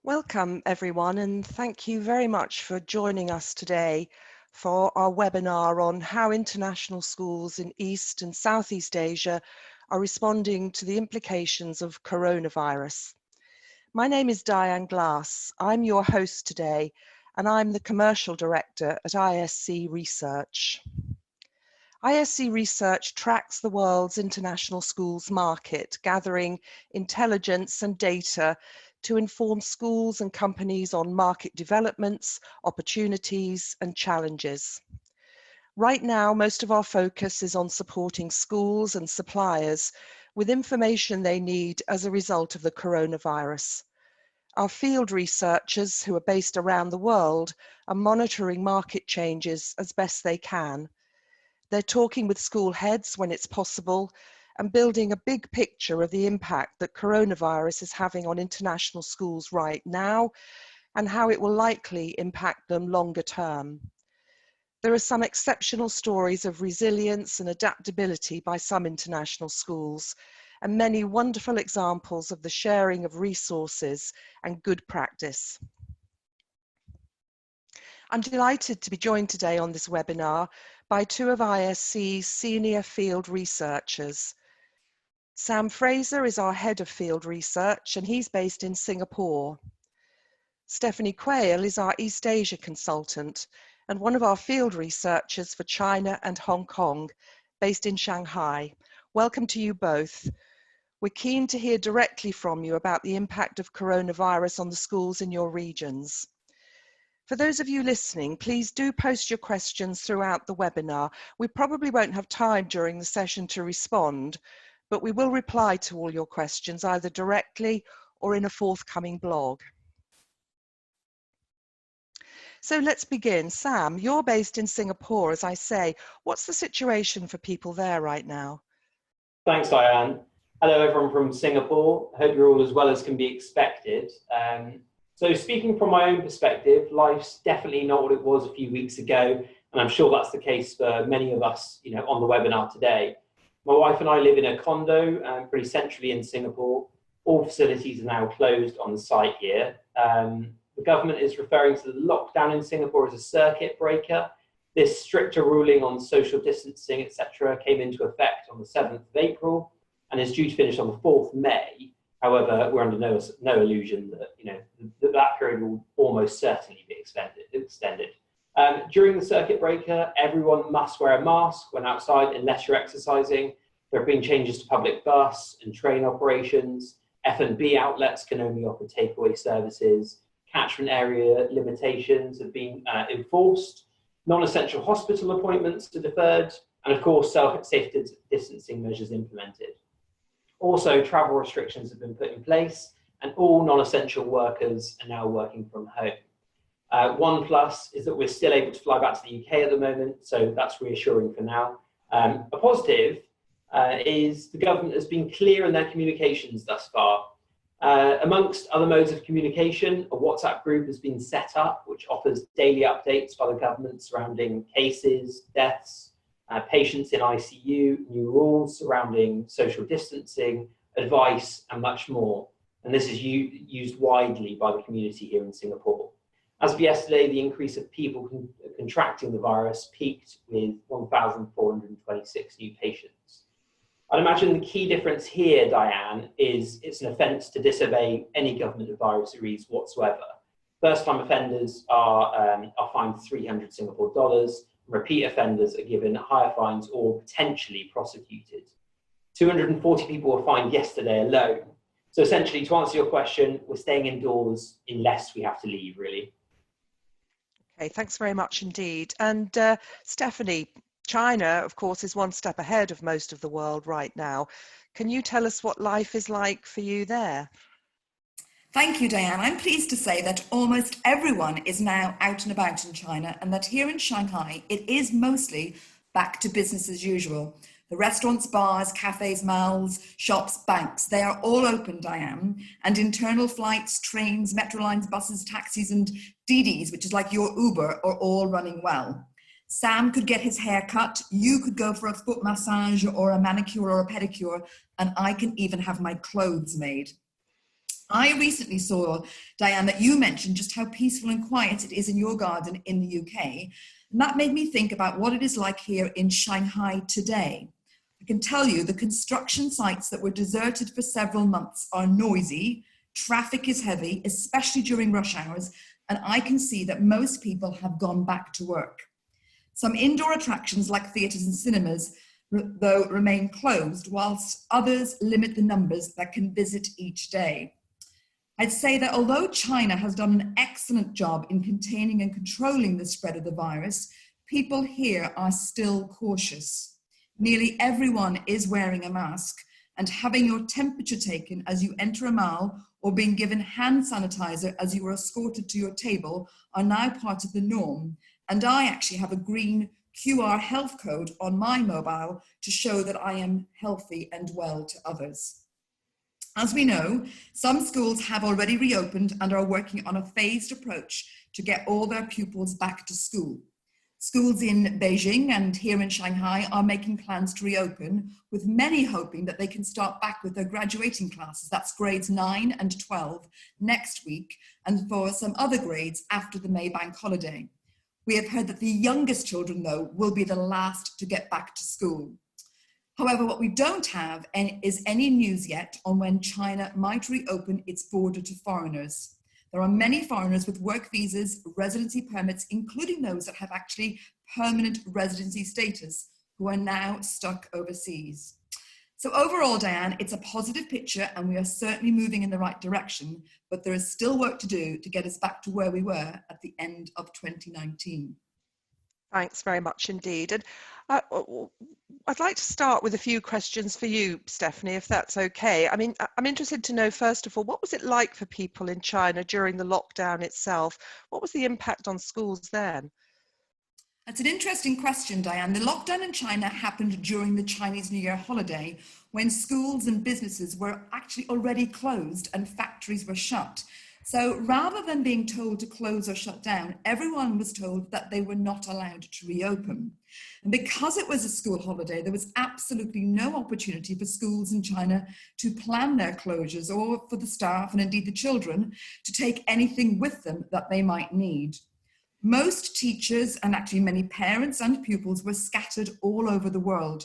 Welcome everyone, and thank you very much for joining us today for our webinar on how international schools in East and Southeast Asia are responding to the implications of coronavirus. My name is Diane Glass. I'm your host today, and I'm the Commercial Director at ISC Research. ISC Research tracks the world's international schools market, gathering intelligence and data to inform schools and companies on market developments, opportunities, and challenges. Right now, most of our focus is on supporting schools and suppliers with information they need as a result of the coronavirus. Our field researchers, who are based around the world, are monitoring market changes as best they can. They're talking with school heads when it's possible and building a big picture of the impact that coronavirus is having on international schools right now and how it will likely impact them longer term. There are some exceptional stories of resilience and adaptability by some international schools, and many wonderful examples of the sharing of resources and good practice. I'm delighted to be joined today on this webinar by two of ISC's senior field researchers. Sam Fraser is our head of field research, and he's based in Singapore. Stephanie Quayle is our East Asia consultant and one of our field researchers for China and Hong Kong, based in Shanghai. Welcome to you both. We're keen to hear directly from you about the impact of coronavirus on the schools in your regions. For those of you listening, please do post your questions throughout the webinar. We probably won't have time during the session to respond, but we will reply to all your questions either directly or in a forthcoming blog. So let's begin. Sam, you're based in Singapore, as I say. What's the situation for people there right now? Thanks, Diane. Hello, everyone from Singapore. I hope you're all as well as can be expected. So speaking from my own perspective, life's definitely not what it was a few weeks ago, and I'm sure that's the case for many of us, on the webinar today. My wife and I live in a condo pretty centrally in Singapore. All facilities are now closed on the site here. The government is referring to the lockdown in Singapore as a circuit breaker. This stricter ruling on social distancing, etc., came into effect on the 7th of April and is due to finish on the 4th of May. However, we're under no illusion that that period will almost certainly be extended. During the circuit breaker, everyone must wear a mask when outside unless you're exercising. There have been changes to public bus and train operations. F&B outlets can only offer takeaway services. Catchment area limitations have been enforced. Non-essential hospital appointments are deferred. And of course, safe distancing measures implemented. Also, travel restrictions have been put in place and all non-essential workers are now working from home. One plus is that we're still able to fly back to the UK at the moment, so that's reassuring for now. A positive is the government has been clear in their communications thus far. Amongst other modes of communication, a WhatsApp group has been set up, which offers daily updates by the government surrounding cases, deaths, patients in ICU, new rules surrounding social distancing, advice, and much more. And this is used widely by the community here in Singapore. As of yesterday, the increase of people contracting the virus peaked with 1,426 new patients. I'd imagine the key difference here, Diane, is it's an offence to disobey any government advisories whatsoever. First-time offenders are fined 300 Singapore dollars. Repeat offenders are given higher fines or potentially prosecuted. 240 people were fined yesterday alone. So essentially, to answer your question, we're staying indoors unless we have to leave, really. Okay, thanks very much indeed. And Stephanie, China, of course, is one step ahead of most of the world right now. Can you tell us what life is like for you there? Thank you, Diane. I'm pleased to say that almost everyone is now out and about in China, and that here in Shanghai, it is mostly back to business as usual. The restaurants, bars, cafes, malls, shops, banks, they are all open, Diane, and internal flights, trains, metro lines, buses, taxis, and Didis, which is like your Uber, are all running well. Sam could get his hair cut, you could go for a foot massage or a manicure or a pedicure, and I can even have my clothes made. I recently saw, Diane, that you mentioned just how peaceful and quiet it is in your garden in the UK. And that made me think about what it is like here in Shanghai today. I can tell you the construction sites that were deserted for several months are noisy, traffic is heavy, especially during rush hours, and I can see that most people have gone back to work. Some indoor attractions like theatres and cinemas, though, remain closed, whilst others limit the numbers that can visit each day. I'd say that although China has done an excellent job in containing and controlling the spread of the virus, people here are still cautious. Nearly everyone is wearing a mask, and having your temperature taken as you enter a mall or being given hand sanitizer as you are escorted to your table are now part of the norm. And I actually have a green QR health code on my mobile to show that I am healthy and well to others. As we know, some schools have already reopened and are working on a phased approach to get all their pupils back to school. Schools in Beijing and here in Shanghai are making plans to reopen, with many hoping that they can start back with their graduating classes, that's grades 9 and 12, next week, and for some other grades after the May bank holiday. We have heard that the youngest children, though, will be the last to get back to school. However, what we don't have is any news yet on when China might reopen its border to foreigners. There are many foreigners with work visas, residency permits, including those that have actually permanent residency status, who are now stuck overseas. So overall, Diane, it's a positive picture and we are certainly moving in the right direction, but there is still work to do to get us back to where we were at the end of 2019. Thanks very much indeed. And I'd like to start with a few questions for you, Stephanie, if that's okay. I mean, I'm interested to know, first of all, what was it like for people in China during the lockdown itself? What was the impact on schools then? That's an interesting question, Diane. The lockdown in China happened during the Chinese New Year holiday, when schools and businesses were actually already closed and factories were shut. So rather than being told to close or shut down, everyone was told that they were not allowed to reopen. And because it was a school holiday, there was absolutely no opportunity for schools in China to plan their closures or for the staff and indeed the children to take anything with them that they might need. Most teachers and actually many parents and pupils were scattered all over the world.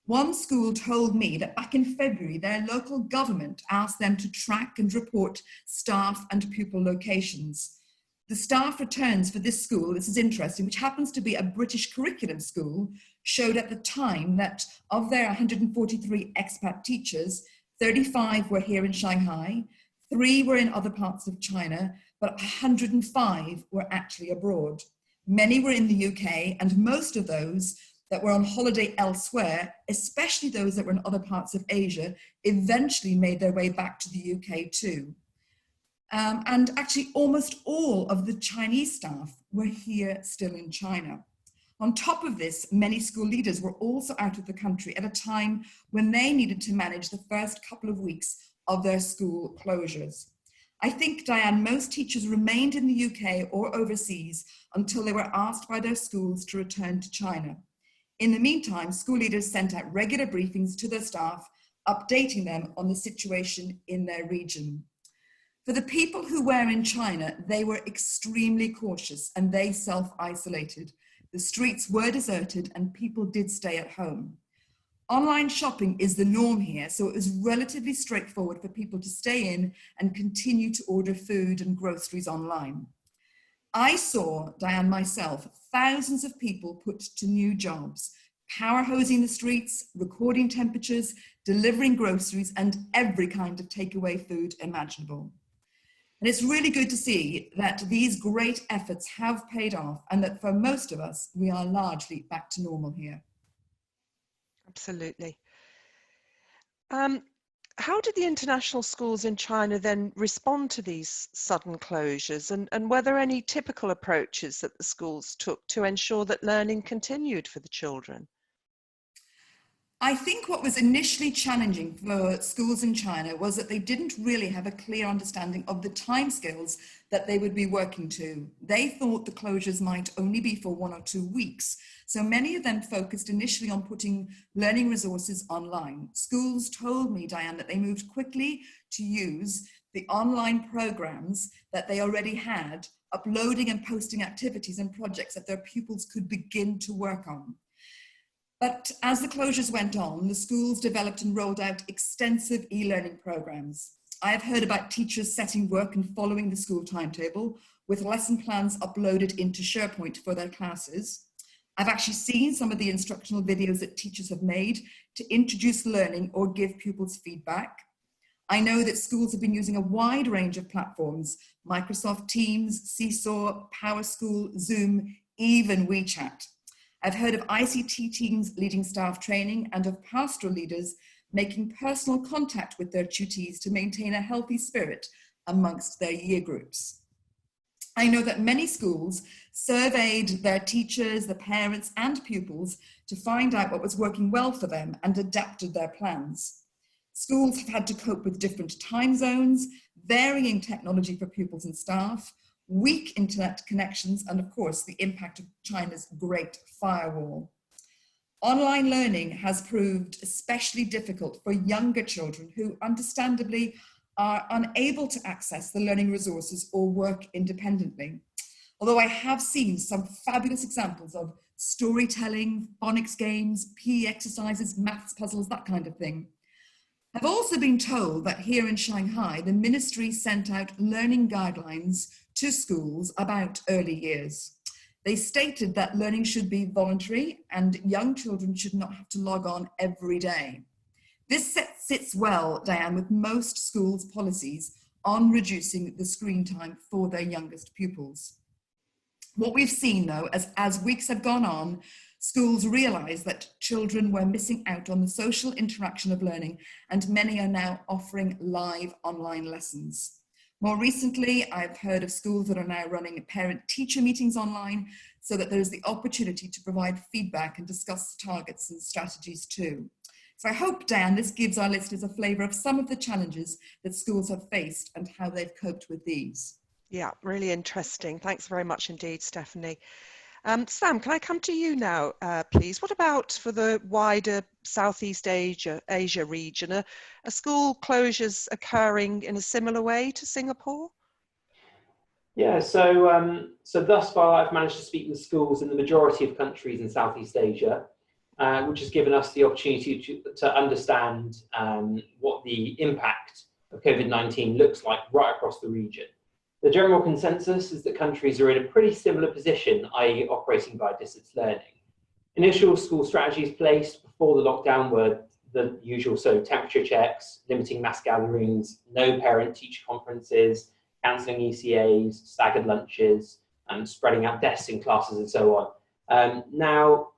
One school told me that back in February, their local government asked them to track and report staff and pupil locations. The staff returns for this school, this is interesting, which happens to be a British curriculum school, showed at the time that of their 143 expat teachers, 35 were here in Shanghai, 3 were in other parts of China, but 105 were actually abroad. Many were in the UK, and most of those that were on holiday elsewhere, especially those that were in other parts of Asia, eventually made their way back to the UK too. And actually almost all of the Chinese staff were here still in China. On top of this, many school leaders were also out of the country at a time when they needed to manage the first couple of weeks of their school closures. I think, Diane, most teachers remained in the UK or overseas until they were asked by their schools to return to China. In the meantime, school leaders sent out regular briefings to their staff, updating them on the situation in their region. For the people who were in China, they were extremely cautious and they self-isolated. The streets were deserted and people did stay at home. Online shopping is the norm here, so it was relatively straightforward for people to stay in and continue to order food and groceries online. I saw, Diane, myself, thousands of people put to new jobs, power hosing the streets, recording temperatures, delivering groceries, and every kind of takeaway food imaginable. And it's really good to see that these great efforts have paid off and that for most of us, we are largely back to normal here. Absolutely. How did the international schools in China then respond to these sudden closures, and were there any typical approaches that the schools took to ensure that learning continued for the children? I think what was initially challenging for schools in China was that they didn't really have a clear understanding of the timescales that they would be working to. They thought the closures might only be for 1 or 2 weeks. So many of them focused initially on putting learning resources online. Schools told me, Diane, that they moved quickly to use the online programs that they already had, uploading and posting activities and projects that their pupils could begin to work on. But as the closures went on, the schools developed and rolled out extensive e-learning programs. I have heard about teachers setting work and following the school timetable with lesson plans uploaded into SharePoint for their classes. I've actually seen some of the instructional videos that teachers have made to introduce learning or give pupils feedback. I know that schools have been using a wide range of platforms: Microsoft Teams, Seesaw, PowerSchool, Zoom, even WeChat. I've heard of ICT teams leading staff training and of pastoral leaders making personal contact with their tutees to maintain a healthy spirit amongst their year groups. I know that many schools surveyed their teachers, the parents and pupils to find out what was working well for them and adapted their plans. Schools have had to cope with different time zones, varying technology for pupils and staff, weak internet connections, and of course, the impact of China's Great Firewall. Online learning has proved especially difficult for younger children who understandably are unable to access the learning resources or work independently. Although I have seen some fabulous examples of storytelling, phonics games, PE exercises, maths puzzles, that kind of thing. I've also been told that here in Shanghai, the ministry sent out learning guidelines to schools about early years. They stated that learning should be voluntary and young children should not have to log on every day. This sits well, Diane, with most schools' policies on reducing the screen time for their youngest pupils. What we've seen, though, as weeks have gone on, schools realise that children were missing out on the social interaction of learning, and many are now offering live online lessons. More recently, I've heard of schools that are now running parent-teacher meetings online so that there's the opportunity to provide feedback and discuss targets and strategies too. So I hope, Diane, this gives our listeners a flavour of some of the challenges that schools have faced and how they've coped with these. Yeah, really interesting. Thanks very much indeed, Stephanie. Sam, can I come to you now, please? What about for the wider Southeast Asia region? Are school closures occurring in a similar way to Singapore? Yeah, so thus far I've managed to speak with schools in the majority of countries in Southeast Asia, which has given us the opportunity to understand what the impact of COVID-19 looks like right across the region. The general consensus is that countries are in a pretty similar position, i.e. operating by distance learning. Initial school strategies placed before the lockdown were the usual, so temperature checks, limiting mass gatherings, no parent-teacher conferences, cancelling ECAs, staggered lunches, and spreading out desks in classes and so on. Now,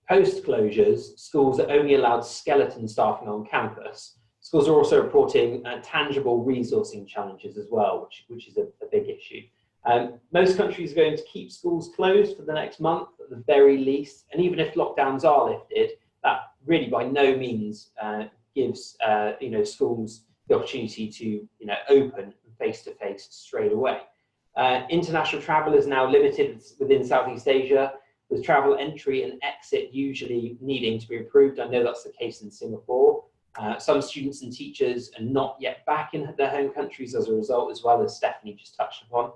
post-closures, schools are only allowed skeleton staffing on campus. Schools are also reporting tangible resourcing challenges as well, which is a big issue. Most countries are going to keep schools closed for the next month at the very least, and even if lockdowns are lifted, that really by no means gives schools the opportunity to open face-to-face straight away. International travel is now limited within Southeast Asia, with travel entry and exit usually needing to be approved. I know that's the case in Singapore. Some students and teachers are not yet back in their home countries as a result, as well, as Stephanie just touched upon.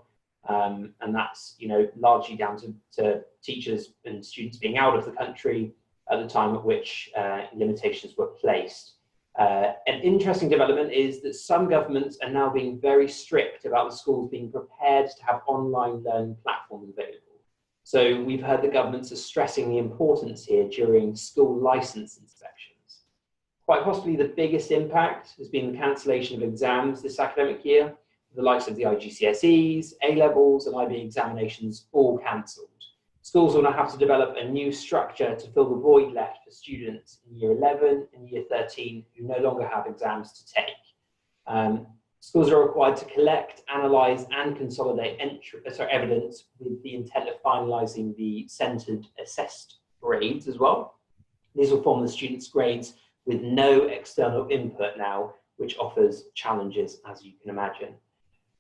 And that's largely down to teachers and students being out of the country at the time at which limitations were placed. An interesting development is that some governments are now being very strict about the schools being prepared to have online learning platforms available. So we've heard the governments are stressing the importance here during school license inspections. Quite possibly the biggest impact has been the cancellation of exams this academic year, the likes of the IGCSEs, A-levels and IB examinations all cancelled. Schools will now have to develop a new structure to fill the void left for students in year 11 and year 13 who no longer have exams to take. Schools are required to collect, analyse and consolidate evidence with the intent of finalising the centred assessed grades as well. These will form the students' grades with no external input now, which offers challenges, as you can imagine.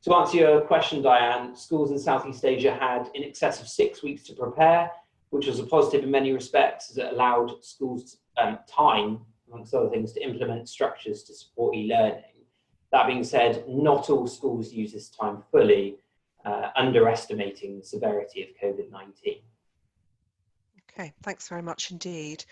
To answer your question, Diane, schools in Southeast Asia had in excess of 6 weeks to prepare, which was a positive in many respects, as it allowed schools time, amongst other things, to implement structures to support e-learning. That being said, not all schools use this time fully, underestimating the severity of COVID-19. Okay, thanks very much indeed.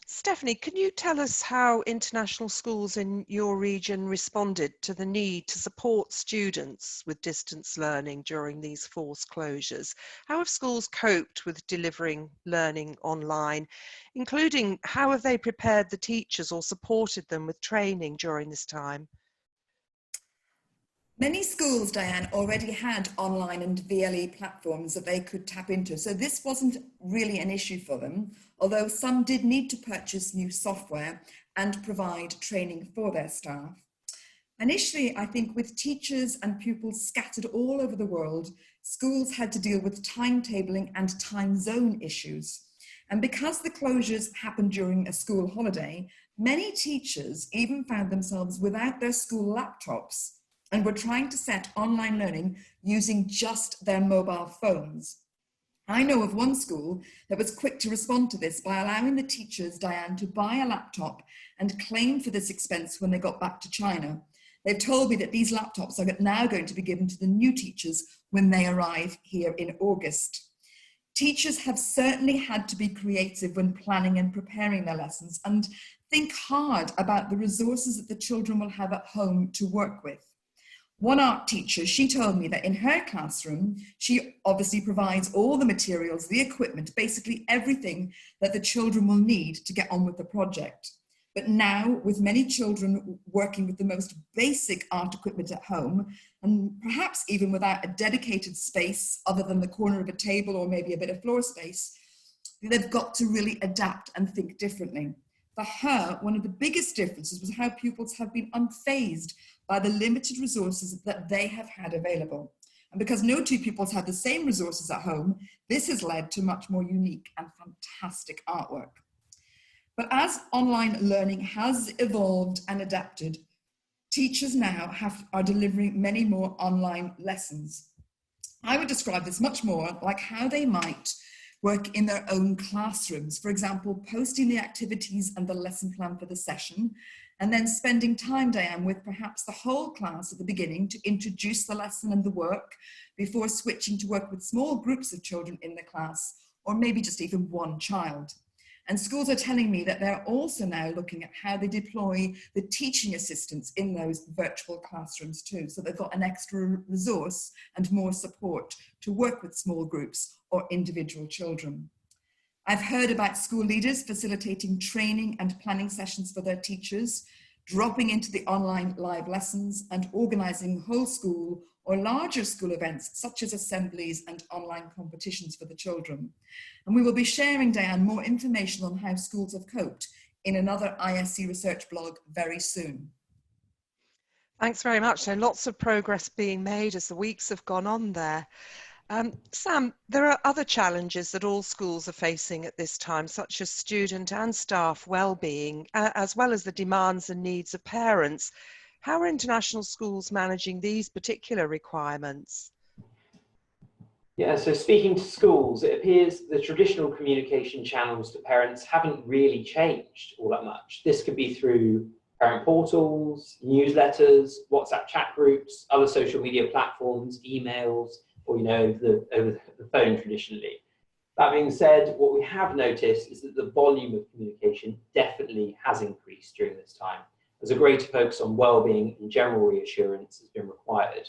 Stephanie, can you tell us how international schools in your region responded to the need to support students with distance learning during these forced closures? How have schools coped with delivering learning online, including how have they prepared the teachers or supported them with training during this time? Many schools, Diane, already had online and VLE platforms that they could tap into, so this wasn't really an issue for them, although some did need to purchase new software and provide training for their staff. Initially, I think with teachers and pupils scattered all over the world, schools had to deal with timetabling and time zone issues. And because the closures happened during a school holiday, many teachers even found themselves without their school laptops and were trying to set online learning using just their mobile phones. I know of one school that was quick to respond to this by allowing the teachers, Diane, to buy a laptop and claim for this expense when they got back to China. They've told me that these laptops are now going to be given to the new teachers when they arrive here in August. Teachers have certainly had to be creative when planning and preparing their lessons and think hard about the resources that the children will have at home to work with. One art teacher, she told me that in her classroom, she obviously provides all the materials, the equipment, basically everything that the children will need to get on with the project. But now, with many children working with the most basic art equipment at home, and perhaps even without a dedicated space other than the corner of a table or maybe a bit of floor space, they've got to really adapt and think differently. For her, one of the biggest differences was how pupils have been unfazed by the limited resources that they have had available. And because no two pupils have the same resources at home, this has led to much more unique and fantastic artwork. But as online learning has evolved and adapted, teachers now are delivering many more online lessons. I would describe this much more like how they might work in their own classrooms. For example, posting the activities and the lesson plan for the session, and then spending time, Diane, with perhaps the whole class at the beginning to introduce the lesson and the work before switching to work with small groups of children in the class, or maybe just even one child. And schools are telling me that they're also now looking at how they deploy the teaching assistants in those virtual classrooms too. So they've got an extra resource and more support to work with small groups or individual children. I've heard about school leaders facilitating training and planning sessions for their teachers, dropping into the online live lessons and organising whole school or larger school events such as assemblies and online competitions for the children. And we will be sharing, Diane, more information on how schools have coped in another ISC Research blog very soon. Thanks very much. So lots of progress being made as the weeks have gone on there. Sam, there are other challenges that all schools are facing at this time, such as student and staff well-being, as well as the demands and needs of parents. How are international schools managing these particular requirements? Yeah, so speaking to schools, it appears the traditional communication channels to parents haven't really changed all that much. This could be through parent portals, newsletters, WhatsApp chat groups, other social media platforms, emails, or over the phone traditionally. That being said, what we have noticed is that the volume of communication definitely has increased during this time, as a greater focus on well-being and general reassurance has been required.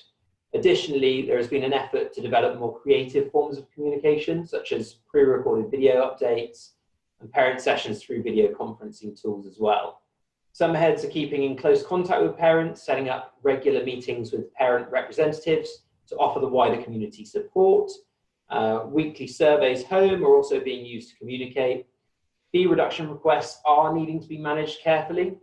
Additionally, there has been an effort to develop more creative forms of communication, such as pre-recorded video updates and parent sessions through video conferencing tools as well. Some heads are keeping in close contact with parents, setting up regular meetings with parent representatives to offer the wider community support. Weekly surveys home are also being used to communicate. Fee reduction requests are needing to be managed carefully.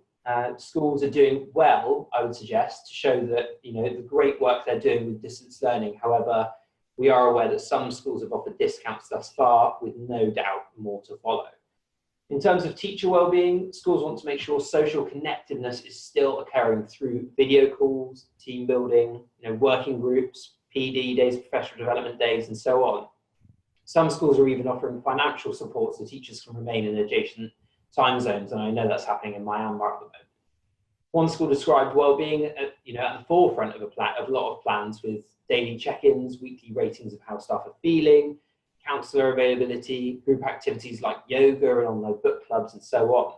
Schools are doing well, I would suggest, to show that the great work they're doing with distance learning. However, we are aware that some schools have offered discounts thus far, with no doubt more to follow. In terms of teacher well-being, schools want to make sure social connectedness is still occurring through video calls, team building, working groups, PD days, professional development days, and so on. Some schools are even offering financial support so teachers can remain in adjacent time zones, and I know that's happening in Myanmar at the moment. One school described well-being at the forefront of a lot of plans, with daily check-ins, weekly ratings of how staff are feeling, counsellor availability, group activities like yoga and online book clubs, and so on.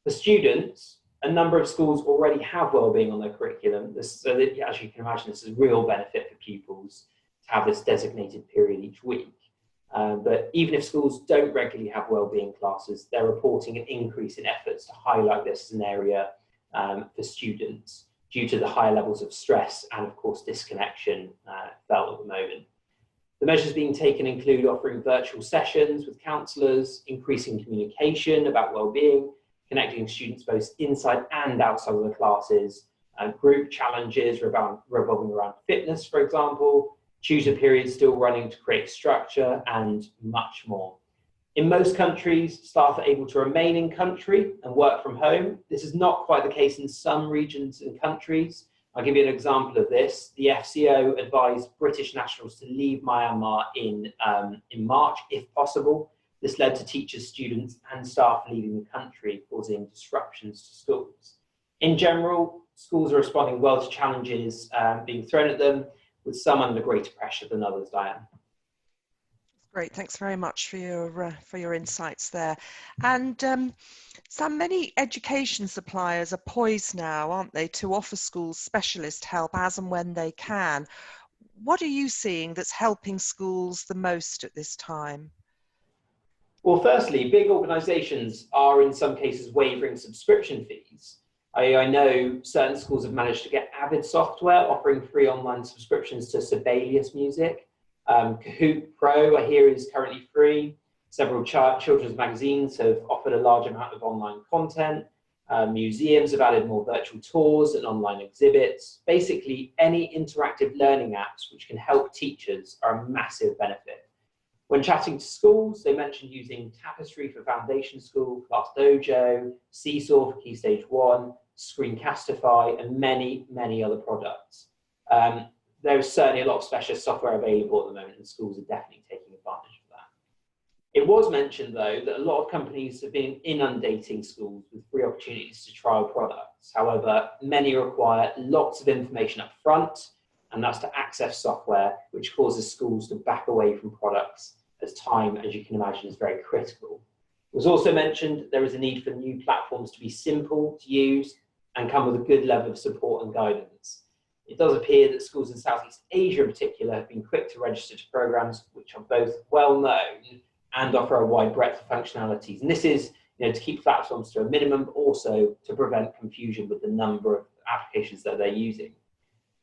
For students, a number of schools already have well-being on their curriculum, so that, as you can imagine, this is a real benefit for pupils to have this designated period each week. But even if schools don't regularly have well-being classes, they're reporting an increase in efforts to highlight this as an area for students due to the high levels of stress and, of course, disconnection felt at the moment. The measures being taken include offering virtual sessions with counsellors, increasing communication about well-being, connecting students both inside and outside of the classes, group challenges revolving around fitness, for example, tutor periods still running to create structure, and much more. In most countries, staff are able to remain in country and work from home. This is not quite the case in some regions and countries. I'll give you an example of this. The FCO advised British nationals to leave Myanmar in March, if possible. This led to teachers, students, and staff leaving the country, causing disruptions to schools. In general, schools are responding well to challenges being thrown at them, with some under greater pressure than others, Diane. Great, thanks very much for your insights there. And many education suppliers are poised now, aren't they, to offer schools specialist help as and when they can. What are you seeing that's helping schools the most at this time? Well, firstly, big organisations are in some cases waiving subscription fees. I know certain schools have managed to get Avid software offering free online subscriptions to Sibelius Music. Kahoot Pro, I hear, is currently free. Several children's magazines have offered a large amount of online content. Museums have added more virtual tours and online exhibits. Basically, any interactive learning apps which can help teachers are a massive benefit. When chatting to schools, they mentioned using Tapestry for Foundation School, Class Dojo, Seesaw for Key Stage 1, Screencastify, and many, many other products. There is certainly a lot of specialist software available at the moment, and schools are definitely taking advantage of that. It was mentioned, though, that a lot of companies have been inundating schools with free opportunities to trial products. However, many require lots of information up front, and that's to access software, which causes schools to back away from products, as time, as you can imagine, is very critical. It was also mentioned there is a need for new platforms to be simple to use and come with a good level of support and guidance. It does appear that schools in Southeast Asia in particular have been quick to register to programs which are both well known and offer a wide breadth of functionalities. And this is to keep platforms to a minimum, but also to prevent confusion with the number of applications that they're using.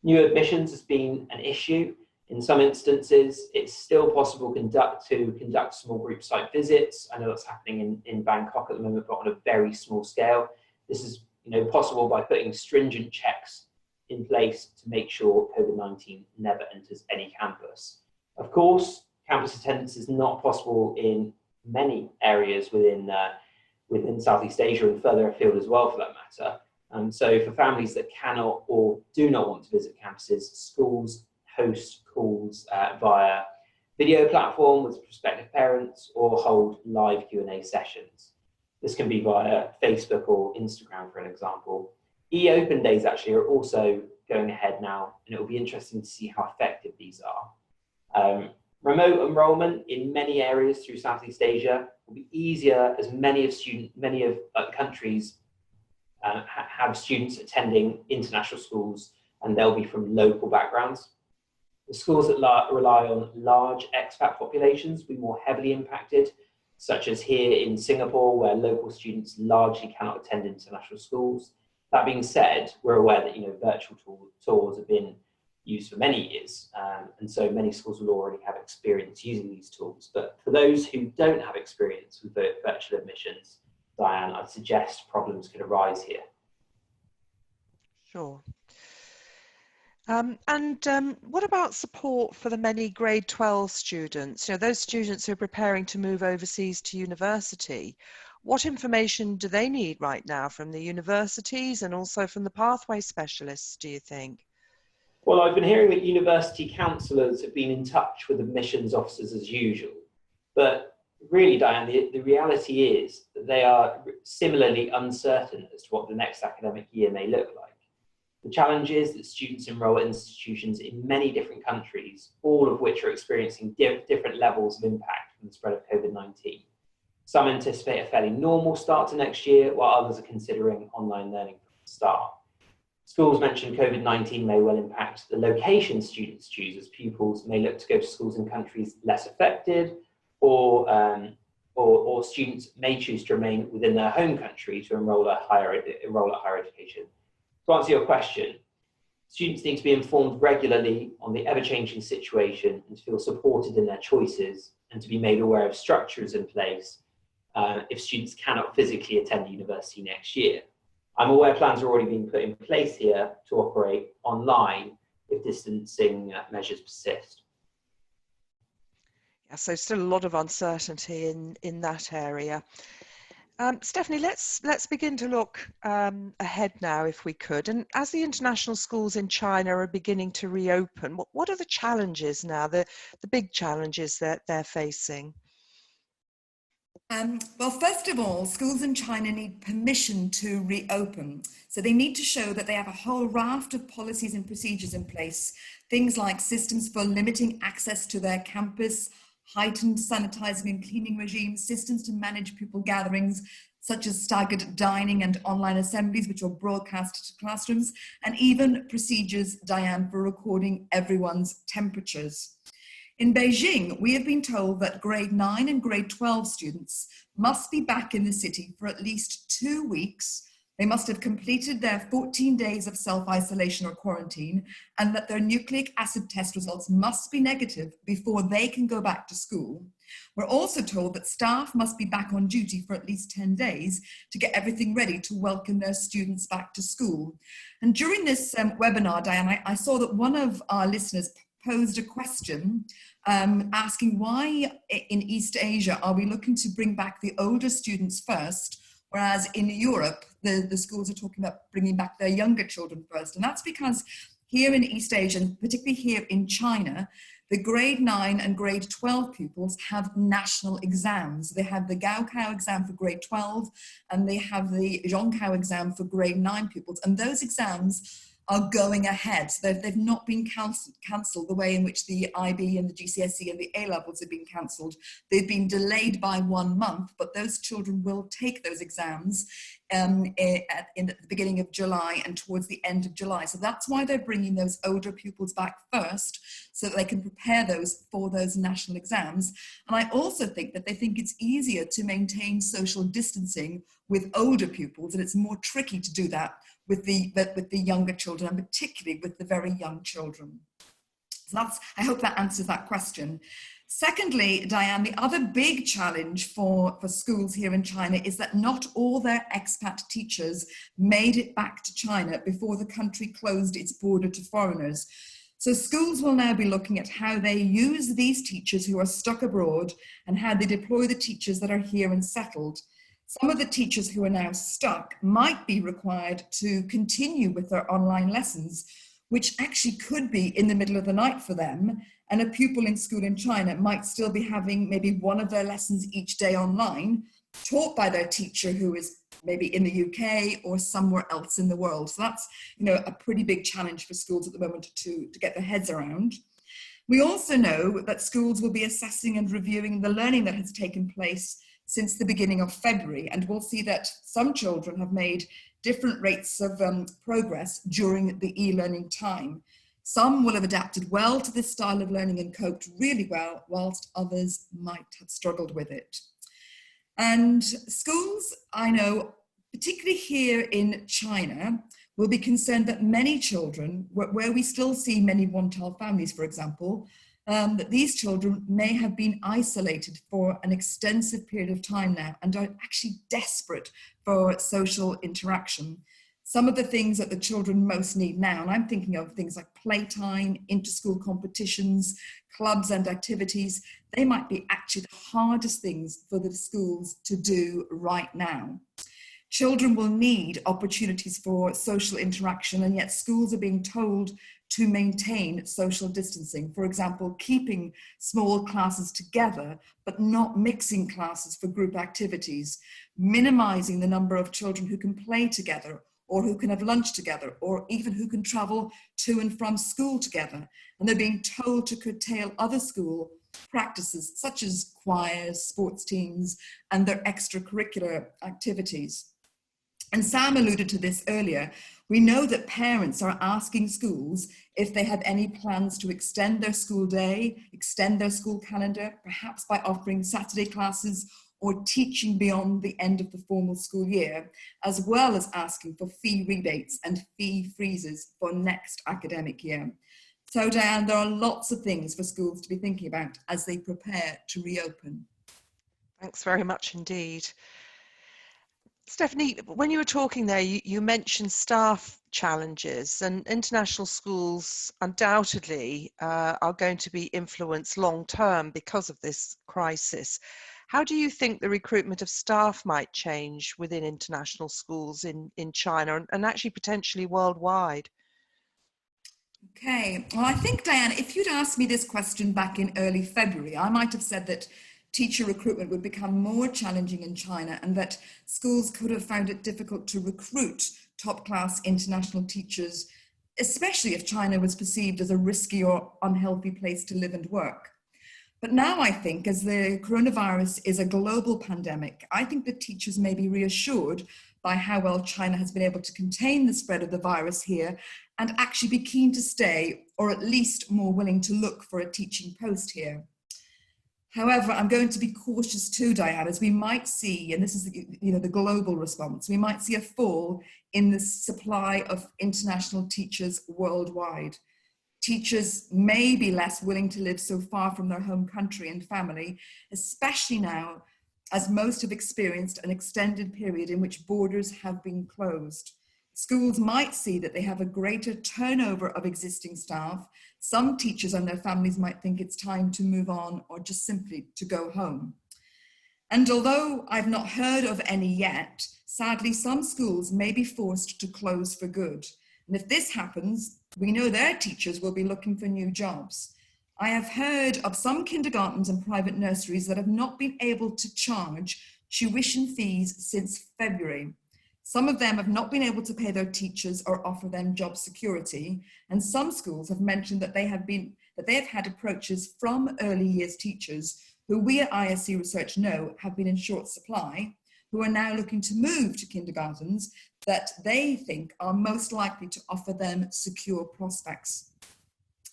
New admissions has been an issue. In some instances, it's still possible to conduct small group site visits. I know that's happening in Bangkok at the moment, but on a very small scale. This is possible by putting stringent checks in place to make sure COVID-19 never enters any campus. Of course, campus attendance is not possible in many areas within Southeast Asia and further afield as well, for that matter. So for families that cannot or do not want to visit campuses, schools host calls via video platform with prospective parents or hold live Q&A sessions. This can be via Facebook or Instagram, for an example. E-Open Days actually are also going ahead now, and it will be interesting to see how effective these are. Remote enrollment in many areas through Southeast Asia will be easier as many of countries have students attending international schools, and they'll be from local backgrounds. The schools that rely on large expat populations will be more heavily impacted, such as here in Singapore, where local students largely cannot attend international schools. That being said, we're aware that virtual tours have been used for many years, and so many schools will already have experience using these tools. But for those who don't have experience with virtual admissions, Diane, I'd suggest problems could arise here. Sure. What about support for the many grade 12 students, those students who are preparing to move overseas to university? What information do they need right now from the universities and also from the pathway specialists, do you think? Well, I've been hearing that university counsellors have been in touch with admissions officers as usual, but Really, Diane, the reality is that they are similarly uncertain as to what the next academic year may look like. The challenge is that students enroll at institutions in many different countries, all of which are experiencing different levels of impact from the spread of COVID-19. Some anticipate a fairly normal start to next year, while others are considering online learning from the start. Schools mentioned COVID-19 may well impact the location students choose, as pupils may look to go to schools in countries less affected, or students may choose to remain within their home country to enroll at higher education. To answer your question, students need to be informed regularly on the ever-changing situation and to feel supported in their choices, and to be made aware of structures in place if students cannot physically attend university next year. I'm aware plans are already being put in place here to operate online if distancing measures persist. Yeah, so still a lot of uncertainty in that area. Stephanie, let's begin to look ahead now, if we could. And as the international schools in China are beginning to reopen, what are the challenges now, the big challenges that they're facing? Well, first of all, schools in China need permission to reopen. So they need to show that they have a whole raft of policies and procedures in place, things like systems for limiting access to their campus, heightened sanitizing and cleaning regimes, systems to manage pupil gatherings, such as staggered dining and online assemblies, which are broadcast to classrooms, and even procedures, Diane, for recording everyone's temperatures. In Beijing, we have been told that grade 9 and grade 12 students must be back in the city for at least 2 weeks. They must have completed their 14 days of self-isolation or quarantine, and that their nucleic acid test results must be negative before they can go back to school. We're also told that staff must be back on duty for at least 10 days to get everything ready to welcome their students back to school. And during this webinar, Diane, I saw that one of our listeners posed a question asking why in East Asia are we looking to bring back the older students first, whereas in Europe, the schools are talking about bringing back their younger children first. And that's because here in East Asia, and particularly here in China, the grade 9 and grade 12 pupils have national exams. They have the Gaokao exam for grade 12, and they have the Zhongkao exam for grade 9 pupils. And those exams are going ahead. They've not been cancelled the way in which the IB and the GCSE and the A-levels have been cancelled. They've been delayed by 1 month, but those children will take those exams in the beginning of July and towards the end of July. So that's why they're bringing those older pupils back first, so that they can prepare those for those national exams. And I also think that they think it's easier to maintain social distancing with older pupils, and it's more tricky to do that with the younger children, and particularly with the very young children. So I hope that answers that question. Secondly, Diane, the other big challenge for schools here in China is that not all their expat teachers made it back to China before the country closed its border to foreigners. So schools will now be looking at how they use these teachers who are stuck abroad and how they deploy the teachers that are here and settled. Some of the teachers who are now stuck might be required to continue with their online lessons, which actually could be in the middle of the night for them. And a pupil in school in China might still be having maybe one of their lessons each day online, taught by their teacher who is maybe in the UK or somewhere else in the world. So that's, a pretty big challenge for schools at the moment to get their heads around. We also know that schools will be assessing and reviewing the learning that has taken place since the beginning of February, and we'll see that some children have made different rates of progress during the e-learning time. Some will have adapted well to this style of learning and coped really well, whilst others might have struggled with it. And schools, I know, particularly here in China, will be concerned that many children, where we still see many one-child families, for example, that these children may have been isolated for an extensive period of time now and are actually desperate for social interaction. Some of the things that the children most need now, and I'm thinking of things like playtime, inter-school competitions, clubs and activities, they might be actually the hardest things for the schools to do right now. Children will need opportunities for social interaction, and yet schools are being told to maintain social distancing. For example, keeping small classes together, but not mixing classes for group activities, minimizing the number of children who can play together, or who can have lunch together, or even who can travel to and from school together. And they're being told to curtail other school practices, such as choirs, sports teams, and their extracurricular activities. And Sam alluded to this earlier. We know that parents are asking schools if they have any plans to extend their school day, extend their school calendar, perhaps by offering Saturday classes or teaching beyond the end of the formal school year, as well as asking for fee rebates and fee freezes for next academic year. So Diane, there are lots of things for schools to be thinking about as they prepare to reopen. Thanks very much indeed. Stephanie, when you were talking there, you mentioned staff challenges, and international schools undoubtedly are going to be influenced long term because of this crisis. How do you think the recruitment of staff might change within international schools in China and actually potentially worldwide? Okay, well, I think, Diane, if you'd asked me this question back in early February, I might have said that teacher recruitment would become more challenging in China and that schools could have found it difficult to recruit top-class international teachers, especially if China was perceived as a risky or unhealthy place to live and work. But now I think, as the coronavirus is a global pandemic, I think that teachers may be reassured by how well China has been able to contain the spread of the virus here and actually be keen to stay, or at least more willing to look for a teaching post here. However, I'm going to be cautious too, Diane, as we might see, and this is the global response, we might see a fall in the supply of international teachers worldwide. Teachers may be less willing to live so far from their home country and family, especially now as most have experienced an extended period in which borders have been closed. Schools might see that they have a greater turnover of existing staff. Some teachers and their families might think it's time to move on or just simply to go home. And although I've not heard of any yet, sadly, some schools may be forced to close for good. And if this happens, we know their teachers will be looking for new jobs. I have heard of some kindergartens and private nurseries that have not been able to charge tuition fees since February. Some of them have not been able to pay their teachers or offer them job security. And some schools have mentioned that they have had approaches from early years teachers who we at ISC Research know have been in short supply, who are now looking to move to kindergartens that they think are most likely to offer them secure prospects.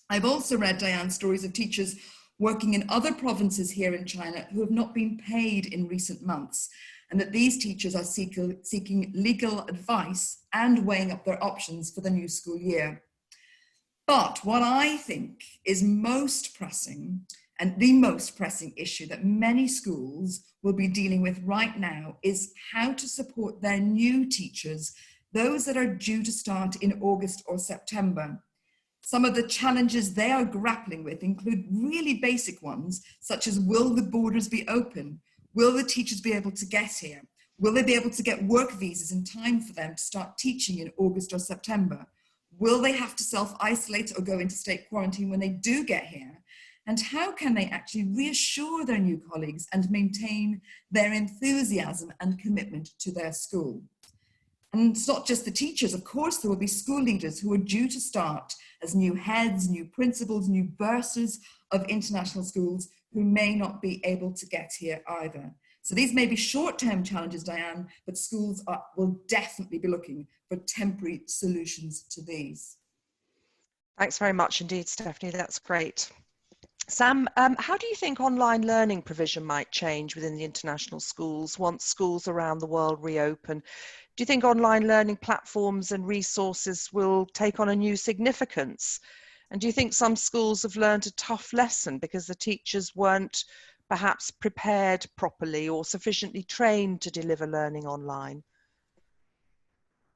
I've also read, Diane, stories of teachers working in other provinces here in China who have not been paid in recent months, and that these teachers are seeking legal advice and weighing up their options for the new school year. But what I think is most pressing, and the most pressing issue that many schools will be dealing with right now, is how to support their new teachers, those that are due to start in August or September. Some of the challenges they are grappling with include really basic ones, such as, will the borders be open? Will the teachers be able to get here? Will they be able to get work visas in time for them to start teaching in August or September? Will they have to self-isolate or go into state quarantine when they do get here? And how can they actually reassure their new colleagues and maintain their enthusiasm and commitment to their school? And it's not just the teachers. Of course, there will be school leaders who are due to start as new heads, new principals, new bursars of international schools who may not be able to get here either. So these may be short-term challenges, Diane, but schools will definitely be looking for temporary solutions to these. Thanks very much indeed, Stephanie. That's great. Sam, how do you think online learning provision might change within the international schools once schools around the world reopen? Do you think online learning platforms and resources will take on a new significance? And do you think some schools have learned a tough lesson because the teachers weren't perhaps prepared properly or sufficiently trained to deliver learning online?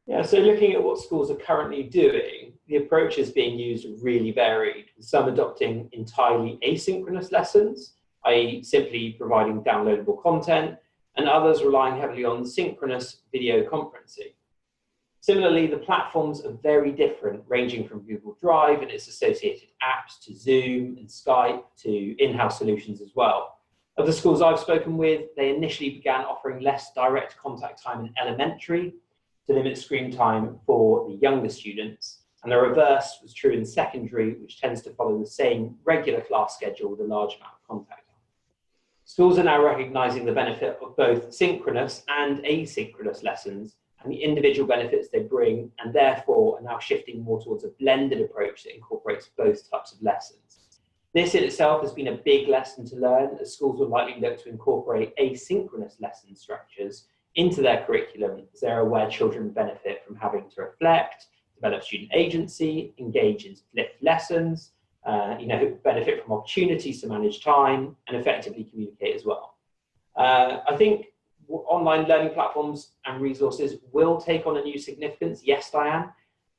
Yeah, so looking at what schools are currently doing, the approaches being used are really varied, with some adopting entirely asynchronous lessons, i.e. simply providing downloadable content, and others relying heavily on synchronous video conferencing. Similarly, the platforms are very different, ranging from Google Drive and its associated apps to Zoom and Skype to in-house solutions as well. Of the schools I've spoken with, they initially began offering less direct contact time in elementary to limit screen time for the younger students. And the reverse was true in secondary, which tends to follow the same regular class schedule with a large amount of contact time. Schools are now recognising the benefit of both synchronous and asynchronous lessons and the individual benefits they bring, and therefore are now shifting more towards a blended approach that incorporates both types of lessons. This in itself has been a big lesson to learn, as schools will likely look to incorporate asynchronous lesson structures into their curriculum, as they're aware children benefit from having to reflect, develop student agency, engage in flipped lessons, benefit from opportunities to manage time and effectively communicate as well. I think online learning platforms and resources will take on a new significance. Yes, Diane.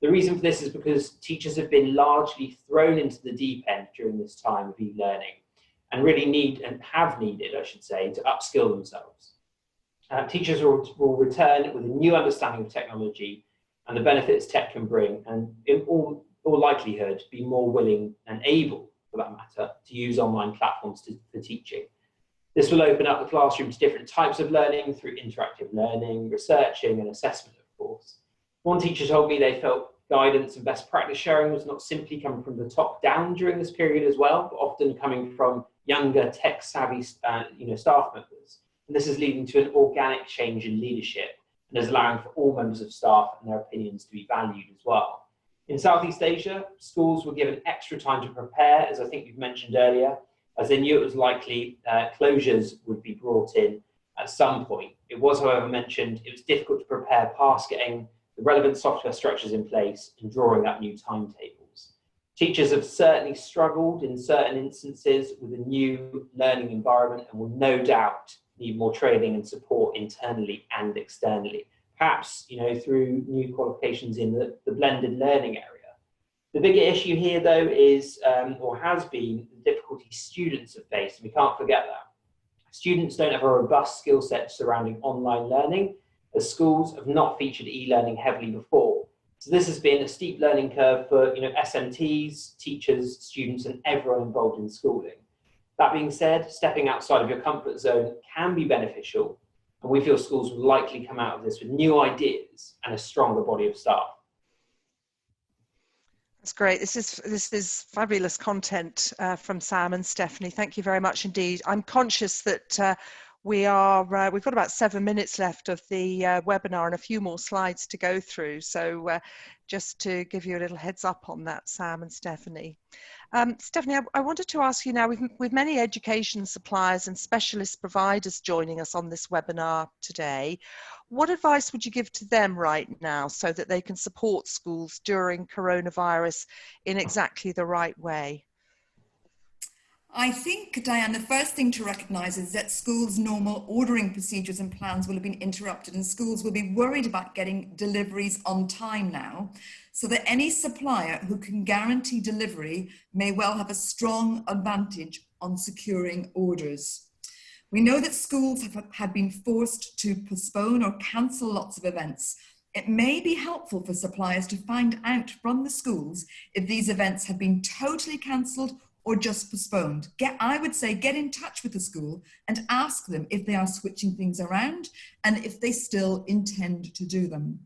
The reason for this is because teachers have been largely thrown into the deep end during this time of e-learning and really have needed, I should say, to upskill themselves. Teachers will return with a new understanding of technology and the benefits tech can bring, and in all likelihood, be more willing and able, for that matter, to use online platforms for teaching. This will open up the classroom to different types of learning through interactive learning, researching, and assessment, of course. One teacher told me they felt guidance and best practice sharing was not simply coming from the top down during this period as well, but often coming from younger tech-savvy staff members. And this is leading to an organic change in leadership and is allowing for all members of staff and their opinions to be valued as well. In Southeast Asia, schools were given extra time to prepare, as I think you've mentioned earlier, as they knew it was likely closures would be brought in at some point. It was, however, mentioned it was difficult to prepare past getting the relevant software structures in place and drawing up new timetables. Teachers have certainly struggled in certain instances with a new learning environment and will no doubt need more training and support internally and externally, perhaps through new qualifications in the blended learning area. The bigger issue here, though, is, or has been, the difficulty students have faced, and we can't forget that. Students don't have a robust skill set surrounding online learning, as schools have not featured e-learning heavily before. So this has been a steep learning curve for SMTs, teachers, students, and everyone involved in schooling. That being said, stepping outside of your comfort zone can be beneficial, and we feel schools will likely come out of this with new ideas and a stronger body of staff. That's great. This is fabulous content from Sam and Stephanie. Thank you very much indeed. I'm conscious that we've got about 7 minutes left of the webinar and a few more slides to go through. So just to give you a little heads up on that, Sam and Stephanie. Stephanie, I wanted to ask you now, with many education suppliers and specialist providers joining us on this webinar today, what advice would you give to them right now so that they can support schools during coronavirus in exactly the right way? I think, Diane, the first thing to recognise is that schools' normal ordering procedures and plans will have been interrupted, and schools will be worried about getting deliveries on time now, so that any supplier who can guarantee delivery may well have a strong advantage on securing orders. We know that schools have been forced to postpone or cancel lots of events. It may be helpful for suppliers to find out from the schools if these events have been totally cancelled or just postponed. I would say get in touch with the school and ask them if they are switching things around and if they still intend to do them.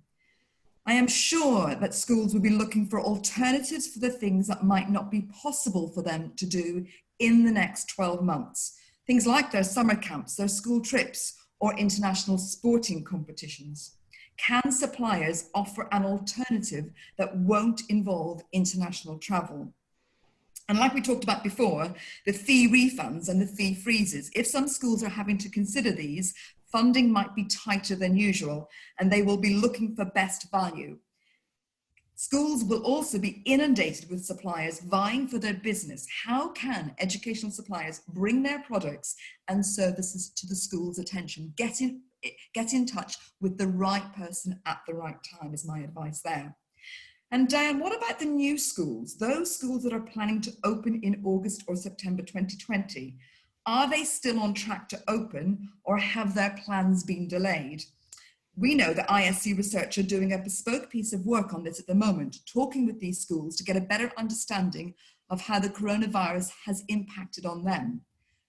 I am sure that schools will be looking for alternatives for the things that might not be possible for them to do in the next 12 months. Things like their summer camps, their school trips, or international sporting competitions. Can suppliers offer an alternative that won't involve international travel? And like we talked about before, the fee refunds and the fee freezes, if some schools are having to consider these, funding might be tighter than usual, and they will be looking for best value. Schools will also be inundated with suppliers vying for their business. How can educational suppliers bring their products and services to the school's attention? Get in touch with the right person at the right time is my advice there. And Diane, what about the new schools, those schools that are planning to open in August or September 2020? Are they still on track to open, or have their plans been delayed? We know that ISC Research are doing a bespoke piece of work on this at the moment, talking with these schools to get a better understanding of how the coronavirus has impacted on them.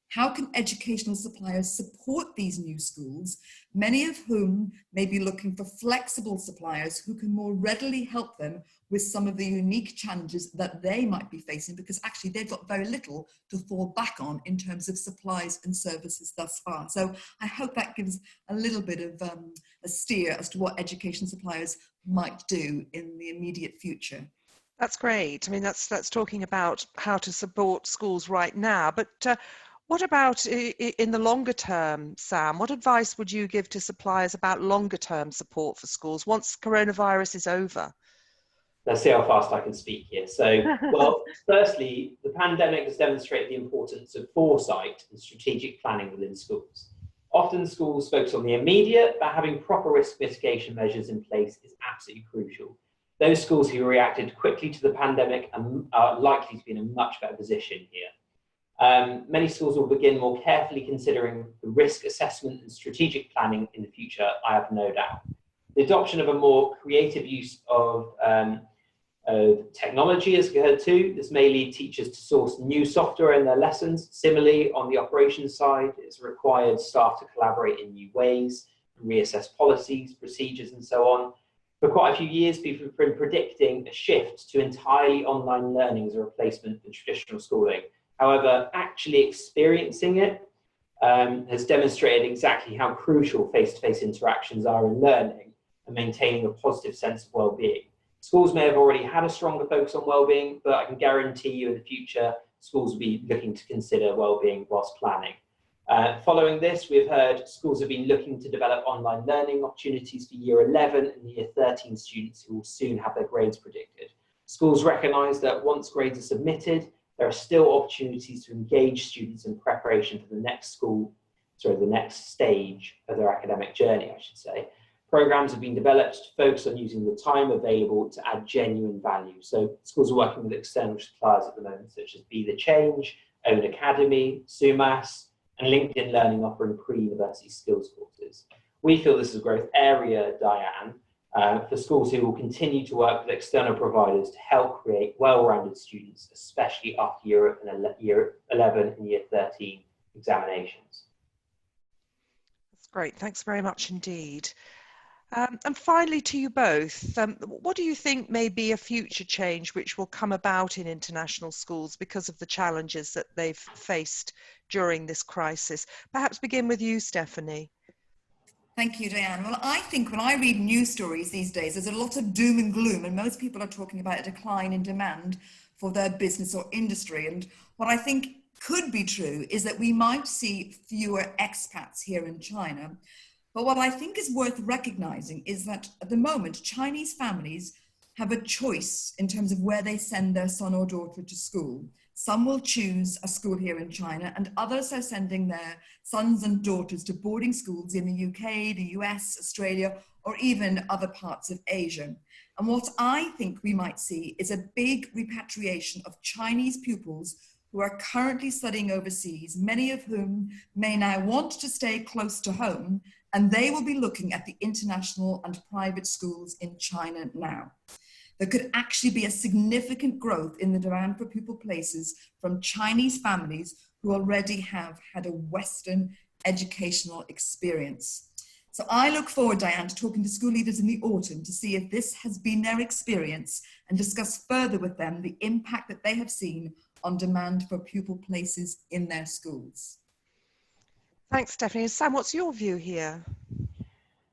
How can educational suppliers support these new schools, many of whom may be looking for flexible suppliers who can more readily help them with some of the unique challenges that they might be facing, because actually they've got very little to fall back on in terms of supplies and services thus far. So I hope that gives a little bit of a steer as to what education suppliers might do in the immediate future. That's great. I mean, that's talking about how to support schools right now, but what about in the longer term, Sam? What advice would you give to suppliers about longer term support for schools once coronavirus is over? Let's see how fast I can speak here. So, well, firstly, the pandemic has demonstrated the importance of foresight and strategic planning within schools. Often schools focus on the immediate, but having proper risk mitigation measures in place is absolutely crucial. Those schools who reacted quickly to the pandemic are likely to be in a much better position here. Many schools will begin more carefully considering the risk assessment and strategic planning in the future, I have no doubt. The adoption of a more creative use of technology has occurred too. This may lead teachers to source new software in their lessons. Similarly, on the operations side, it's required staff to collaborate in new ways, reassess policies, procedures, and so on. For quite a few years, people have been predicting a shift to entirely online learning as a replacement for traditional schooling. However, actually experiencing it has demonstrated exactly how crucial face-to-face interactions are in learning and maintaining a positive sense of well-being. Schools may have already had a stronger focus on well-being, but I can guarantee you in the future, schools will be looking to consider well-being whilst planning. Following this, we've heard schools have been looking to develop online learning opportunities for Year 11 and Year 13 students who will soon have their grades predicted. Schools recognise that once grades are submitted, there are still opportunities to engage students in preparation for the next the next stage of their academic journey, I should say. Programs have been developed to focus on using the time available to add genuine value. So schools are working with external suppliers at the moment, such as Be The Change, Own Academy, SUMAS, and LinkedIn Learning offering pre-university skills courses. We feel this is a growth area, Diane, for schools who will continue to work with external providers to help create well-rounded students, especially after Year 11 and Year 13 examinations. That's great. Thanks very much indeed. And finally, to you both, what do you think may be a future change which will come about in international schools because of the challenges that they've faced during this crisis? Perhaps begin with you, Stephanie. Thank you, Diane. Well, I think when I read news stories these days, there's a lot of doom and gloom, and most people are talking about a decline in demand for their business or industry. And what I think could be true is that we might see fewer expats here in China. But what I think is worth recognizing is that at the moment, Chinese families have a choice in terms of where they send their son or daughter to school. Some will choose a school here in China, and others are sending their sons and daughters to boarding schools in the UK, the US, Australia, or even other parts of Asia. And what I think we might see is a big repatriation of Chinese pupils who are currently studying overseas, many of whom may now want to stay close to home, and they will be looking at the international and private schools in China now. There could actually be a significant growth in the demand for pupil places from Chinese families who already have had a Western educational experience. So I look forward, Diane, to talking to school leaders in the autumn to see if this has been their experience and discuss further with them the impact that they have seen on demand for pupil places in their schools. Thanks, Stephanie. Sam, what's your view here?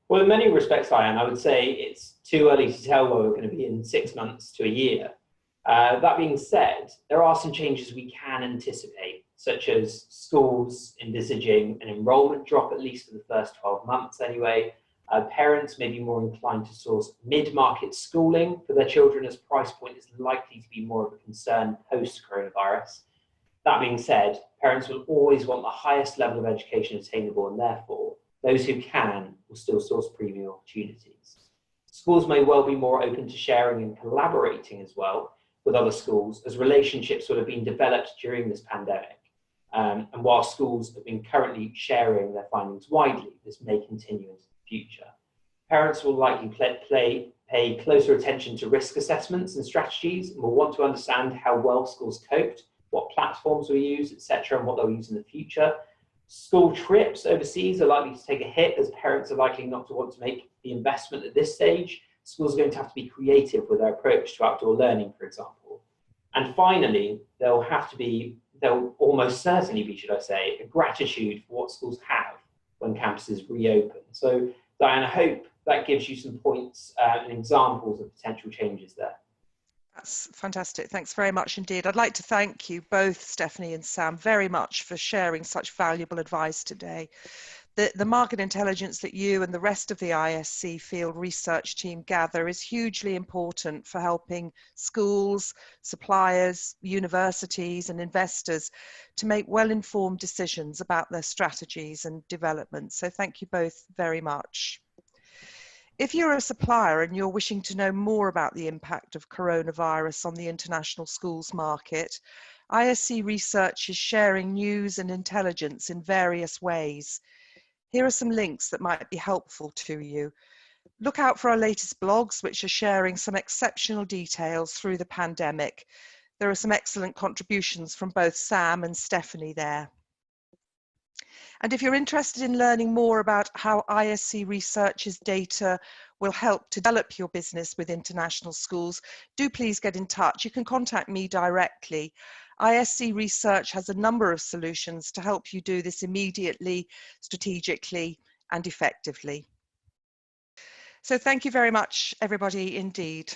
Well, in many respects, Diane, I would say it's too early to tell where we're going to be in 6 months to a year. That being said, there are some changes we can anticipate, such as schools envisaging an enrolment drop, at least for the first 12 months anyway. Parents may be more inclined to source mid-market schooling for their children, as price point is likely to be more of a concern post-coronavirus. That being said, parents will always want the highest level of education attainable, and therefore, those who can will still source premium opportunities. Schools may well be more open to sharing and collaborating as well with other schools, as relationships will have been developed during this pandemic. And while schools have been currently sharing their findings widely, this may continue into the future. Parents will likely pay closer attention to risk assessments and strategies, and will want to understand how well schools coped, what platforms were used, etc., and what they'll use in the future. School trips overseas are likely to take a hit, as parents are likely not to want to make the investment at this stage. Schools are going to have to be creative with their approach to outdoor learning, for example. And finally, there'll almost certainly be, should I say, a gratitude for what schools have when campuses reopen. So, Diane, I hope that gives you some points and examples of potential changes there. That's fantastic. Thanks very much indeed. I'd like to thank you both, Stephanie and Sam, very much for sharing such valuable advice today. The market intelligence that you and the rest of the ISC field research team gather is hugely important for helping schools, suppliers, universities and investors to make well-informed decisions about their strategies and developments. So thank you both very much. If you're a supplier and you're wishing to know more about the impact of coronavirus on the international schools market, ISC Research is sharing news and intelligence in various ways. Here are some links that might be helpful to you. Look out for our latest blogs, which are sharing some exceptional details through the pandemic. There are some excellent contributions from both Sam and Stephanie there. And if you're interested in learning more about how ISC Research's data will help to develop your business with international schools, do please get in touch. You can contact me directly. ISC Research has a number of solutions to help you do this immediately, strategically, and effectively. So thank you very much, everybody, indeed.